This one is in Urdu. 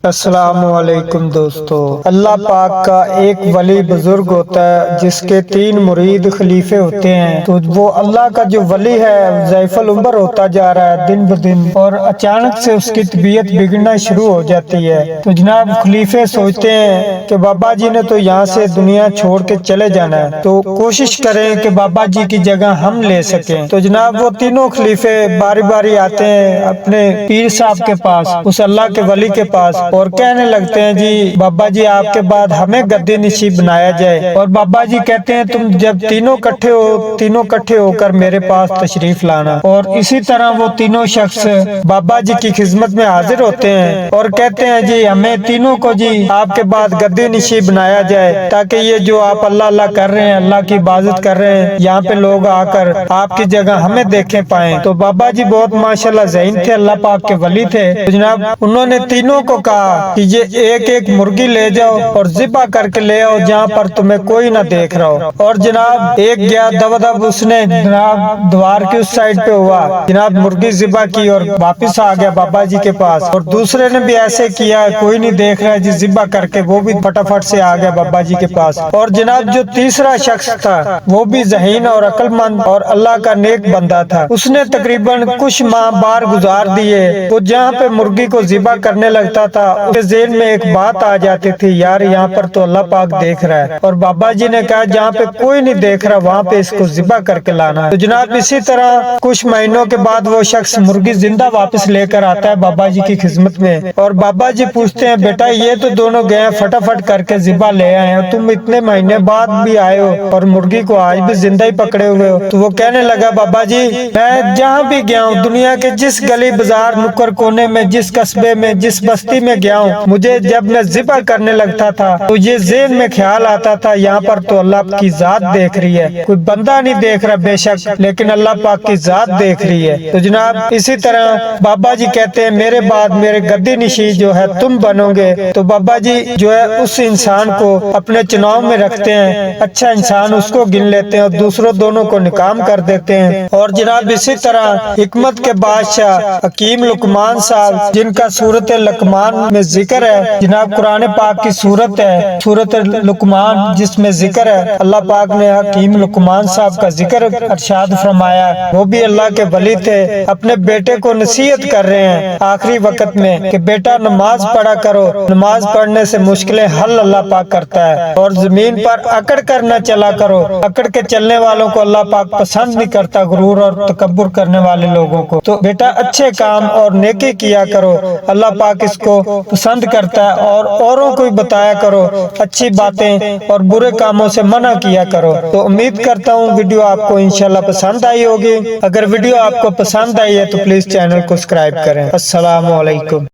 السلام علیکم دوستو، اللہ پاک کا ایک ولی بزرگ ہوتا ہے جس کے 3 مرید خلیفے ہوتے ہیں۔ تو وہ اللہ کا جو ولی ہے ضعیف العمر ہوتا جا رہا ہے دن بدن، اور اچانک سے اس کی طبیعت بگڑنا شروع ہو جاتی ہے۔ تو جناب خلیفے سوچتے ہیں کہ بابا جی نے تو یہاں سے دنیا چھوڑ کے چلے جانا ہے، تو کوشش کریں کہ بابا جی کی جگہ ہم لے سکیں۔ تو جناب وہ تینوں خلیفے باری باری آتے ہیں اپنے پیر صاحب کے پاس، اس اللہ کے ولی کے پاس، اور کہنے لگتے ہیں جی بابا جی آپ کے بعد ہمیں گدی نشین بنایا جائے۔ اور بابا جی کہتے ہیں تم جب تینوں کٹھے ہو کر میرے پاس تشریف لانا۔ اور اسی طرح وہ تینوں شخص بابا جی کی خدمت میں حاضر ہوتے ہیں اور کہتے ہیں جی ہمیں تینوں کو جی آپ کے بعد گدی نشین بنایا جائے، تاکہ یہ جو آپ اللہ اللہ کر رہے ہیں، اللہ کی عبادت کر رہے ہیں، یہاں پہ لوگ آ کر آپ کی جگہ ہمیں دیکھیں پائیں۔ تو بابا جی بہت ماشاءاللہ ذہین تھے، اللہ پاک کے ولی تھے۔ تو جناب انہوں نے تینوں کو کہا کہ یہ ایک مرغی لے جاؤ اور ذبح کر کے لے آؤ جہاں پر تمہیں کوئی نہ دیکھ رہا ہو۔ اور جناب ایک گیا دب اس نے جناب دوار کی اس سائڈ پہ ہوا، جناب مرغی ذبح کی اور واپس آ گیا بابا جی کے پاس۔ اور دوسرے نے بھی ایسے کیا، کوئی نہیں دیکھ رہا جی ذبح کر کے وہ بھی فٹافٹ سے آ گیا بابا جی کے پاس۔ اور جناب جو تیسرا شخص تھا وہ بھی ذہین اور عقل مند اور اللہ کا نیک بندہ تھا، اس نے تقریباً کچھ ماہ بار گزار دیے۔ وہ جہاں پہ مرغی کو ذبح کرنے لگتا تھا ذہن میں ایک بات آ جاتی تھی، یار یہاں پر تو اللہ پاک دیکھ رہا ہے۔ اور بابا جی نے کہا جہاں پہ کوئی نہیں دیکھ رہا وہاں پہ اس کو ذبح کر کے لانا ہے۔ تو جناب اسی طرح کچھ مہینوں کے بعد وہ شخص مرغی زندہ واپس لے کر آتا ہے بابا جی کی خدمت میں، اور بابا جی پوچھتے ہیں بیٹا یہ تو دونوں گئے ہیں فٹافٹ کر کے ذبح لے آئے ہیں، تم اتنے مہینے بعد بھی آئے ہو اور مرغی کو آج بھی زندہ ہی پکڑے ہوئے ہو۔ تو وہ کہنے لگا بابا جی میں جہاں بھی گیا ہوں، دنیا کے جس گلی بازار نکر کونے میں، جس قصبے میں، جس بستی میں گیا ہوں، مجھے جب میں ذبح کرنے لگتا تھا تو یہ ذہن میں خیال آتا تھا یہاں پر تو اللہ کی ذات دیکھ رہی ہے، کوئی بندہ نہیں دیکھ رہا بے شک، لیکن اللہ پاک کی ذات دیکھ رہی ہے۔ تو جناب اسی طرح بابا جی کہتے ہیں میرے بعد میرے گدی نشین جو ہے تم بنو گے۔ تو بابا جی جو ہے اس انسان کو اپنے چناؤ میں رکھتے ہیں، اچھا انسان اس کو گن لیتے ہیں اور دوسروں دونوں کو نکام کر دیتے ہیں۔ اور جناب اسی طرح حکمت کے بادشاہ حکیم لقمان صاحب، جن کا سورۃ لقمان میں ذکر ہے، جناب قرآن پاک کی سورت ہے سورۃ لقمان، جس میں ذکر ہے اللہ پاک نے حکیم لقمان صاحب کا ذکر ارشاد فرمایا ہے۔ وہ بھی اللہ کے ولی تھے، اپنے بیٹے کو نصیحت کر رہے ہیں آخری وقت میں کہ بیٹا نماز پڑھا کرو، نماز پڑھنے سے مشکلیں حل اللہ پاک کرتا ہے، اور زمین پر اکڑ کر نہ چلا کرو، اکڑ کے چلنے والوں کو اللہ پاک پسند نہیں کرتا، غرور اور تکبر کرنے والے لوگوں کو۔ تو بیٹا اچھے کام اور نیکی کیا کرو، اللہ پاک اس کو پسند کرتا ہے، اور اوروں کو بتایا کرو اچھی باتیں اور برے کاموں سے منع کیا کرو۔ تو امید کرتا ہوں ویڈیو آپ کو انشاءاللہ پسند آئی ہوگی۔ اگر ویڈیو آپ کو پسند آئی ہے تو پلیز چینل کو سبسکرائب کریں۔ السلام علیکم۔